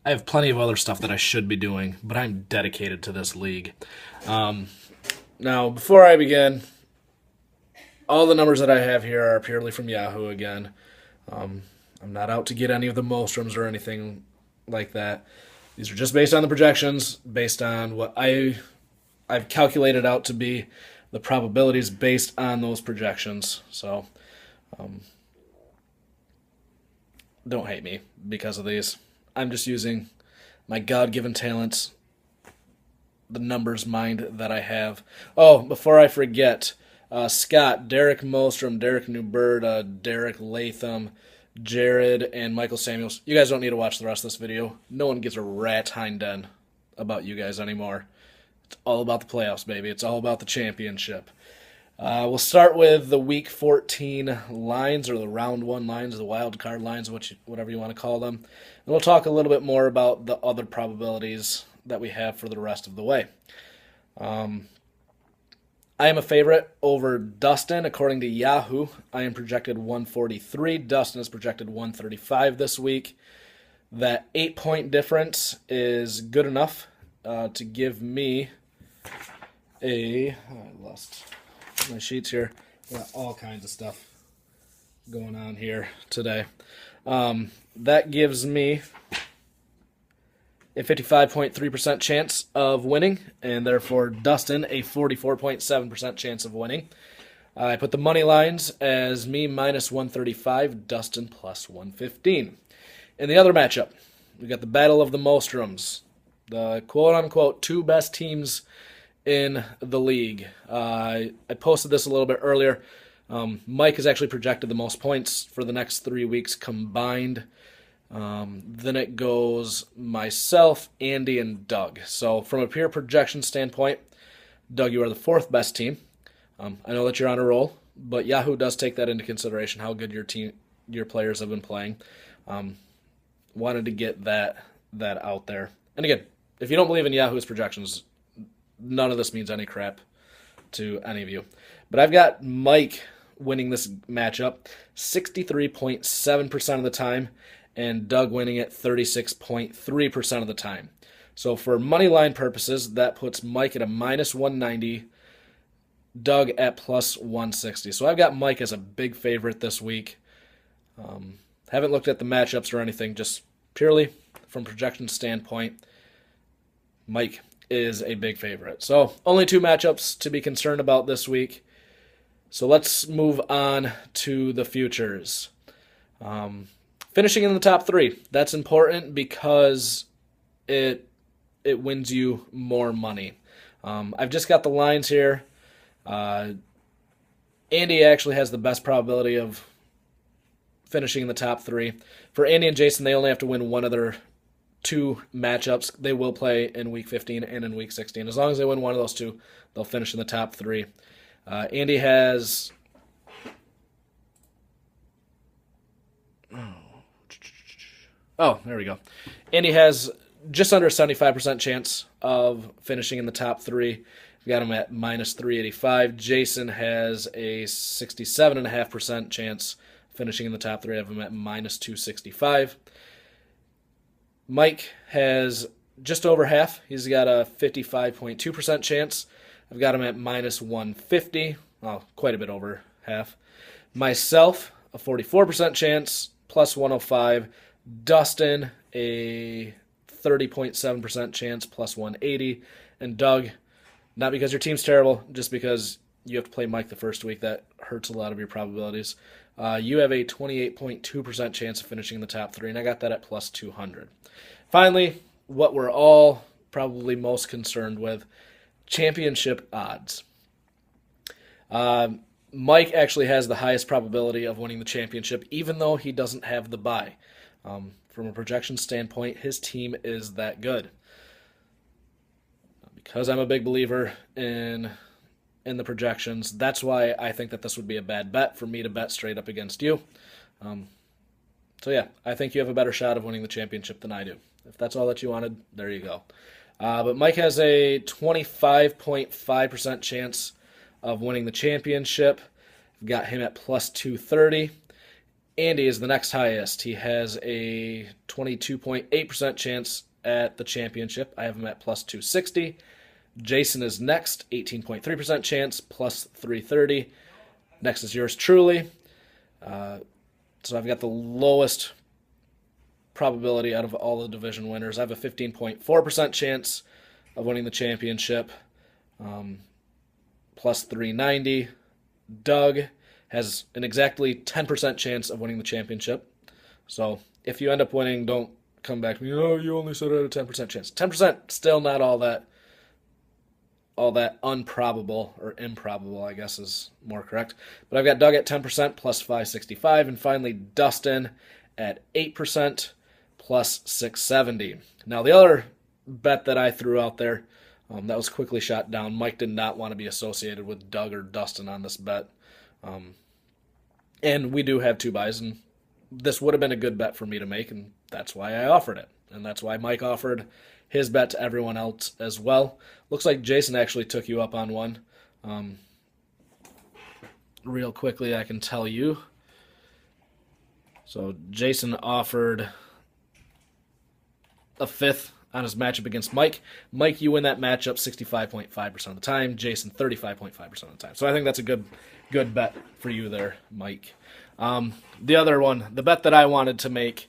I have plenty of other stuff that I should be doing, but I'm dedicated to this league. Um, Now, before I begin, all the numbers that I have here are purely from Yahoo again. Um, I'm not out to get any of the Molstroms or anything like that. These are just based on the projections, based on what I've calculated out to be the probabilities based on those projections. So don't hate me because of these. I'm just using my God given talents, the numbers mind that I have. Oh, before I forget, Scott, Derek Mostrom, Derek Newberta, Derek Latham, Jared, and Michael Samuels. You guys don't need to watch the rest of this video. No one gives a rat hind end about you guys anymore. It's all about the playoffs, baby. It's all about the championship. We'll start with the Week 14 lines, or the Round 1 lines, the wild card lines, whatever you want to call them. And we'll talk a little bit more about the other probabilities that we have for the rest of the way. I am a favorite over Dustin. According to Yahoo, I am projected 143. Dustin is projected 135 this week. That 8-point difference is good enough to give me I lost my sheets here. Got all kinds of stuff going on here today. That gives me a 55.3% chance of winning, and therefore Dustin a 44.7% chance of winning. I put the money lines as me minus 135, Dustin plus 115. In the other matchup, we got the Battle of the Molstroms, the quote-unquote two best teams in the league. I posted this a little bit earlier. Mike has actually projected the most points for the next 3 weeks combined. Then it goes myself, Andy, and Doug. So from a pure projection standpoint, Doug, you are the fourth best team. I know that you're on a roll, but Yahoo does take that into consideration, how good your players have been playing. Wanted to get that out there. And again, if you don't believe in Yahoo's projections, none of this means any crap to any of you. But I've got Mike winning this matchup 63.7% of the time, and Doug winning it 36.3% of the time. So for money line purposes, that puts Mike at a minus 190, Doug at plus 160. So I've got Mike as a big favorite this week. Haven't looked at the matchups or anything, just purely from projection standpoint, Mike is a big favorite. So only two matchups to be concerned about this week. So let's move on to the futures. Finishing in the top three. That's important because it wins you more money. I've just got the lines here. Andy actually has the best probability of finishing in the top three. For Andy and Jason, they only have to win one of their two matchups. They will play in Week 15 and in Week 16. As long as they win one of those two, they'll finish in the top three. Andy has... Oh, there we go. Andy has just under a 75% chance of finishing in the top three. We've got him at minus 385. Jason has a 67.5% chance finishing in the top three. I have him at minus 265. Mike has just over half. He's got a 55.2% chance. I've got him at minus 150. Well, quite a bit over half. Myself, a 44% chance, plus 105. Dustin, a 30.7% chance, plus 180. And Doug, not because your team's terrible, just because you have to play Mike the first week. That hurts a lot of your probabilities. You have a 28.2% chance of finishing in the top three, and I got that at plus 200. Finally, what we're all probably most concerned with, championship odds. Mike actually has the highest probability of winning the championship, even though he doesn't have the bye. From a projection standpoint, his team is that good. Because I'm a big believer in the projections, that's why I think that this would be a bad bet for me to bet straight up against you. So yeah, I think you have a better shot of winning the championship than I do. If that's all that you wanted, there you go. But Mike has a 25.5% chance of winning the championship. I've got him at plus 230. Andy is the next highest. He has a 22.8% chance at the championship. I have him at plus 260. Jason is next, 18.3% chance, plus 330. Next is yours truly. So I've got the lowest probability out of all the division winners. I have a 15.4% chance of winning the championship, plus 390. Doug has an exactly 10% chance of winning the championship. So if you end up winning, don't come back to me, oh, you only said I had a 10% chance. 10% still not all that unprobable, or improbable, I guess is more correct. But I've got Doug at 10% plus 565, and finally Dustin at 8% plus 670. Now the other bet that I threw out there, that was quickly shot down. Mike did not want to be associated with Doug or Dustin on this bet. And we do have 2 buys, and this would have been a good bet for me to make, and that's why I offered it. And that's why Mike offered his bet to everyone else as well. Looks like Jason actually took you up on one. Real quickly, I can tell you. So Jason offered a 5th on his matchup against Mike. Mike, you win that matchup 65.5% of the time. Jason, 35.5% of the time. So I think that's a good bet for you there, Mike. The other one, the bet that I wanted to make,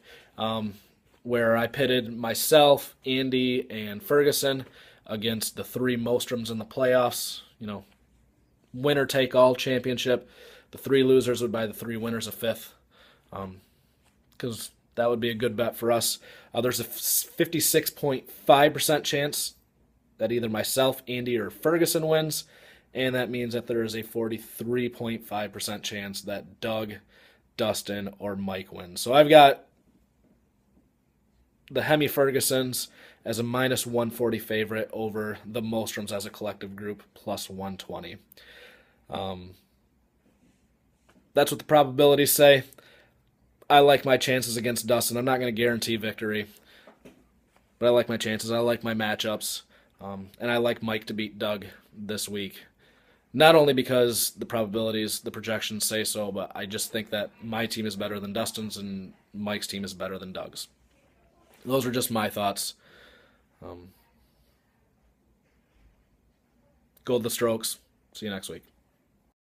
where I pitted myself, Andy, and Ferguson against the 3 Mostroms in the playoffs, winner take all championship. The 3 losers would buy the 3 winners a 5th, because that would be a good bet for us. There's a 56.5% chance that either myself, Andy, or Ferguson wins, and that means that there is a 43.5% chance that Doug, Dustin, or Mike wins. So I've got the Hemi Fergusons as a minus 140 favorite over the Mostroms as a collective group, plus 120. That's what the probabilities say. I like my chances against Dustin. I'm not going to guarantee victory, but I like my chances. I like my matchups, and I like Mike to beat Doug this week. Not only because the probabilities, the projections say so, but I just think that my team is better than Dustin's and Mike's team is better than Doug's. Those are just my thoughts. Go the Strokes. See you next week.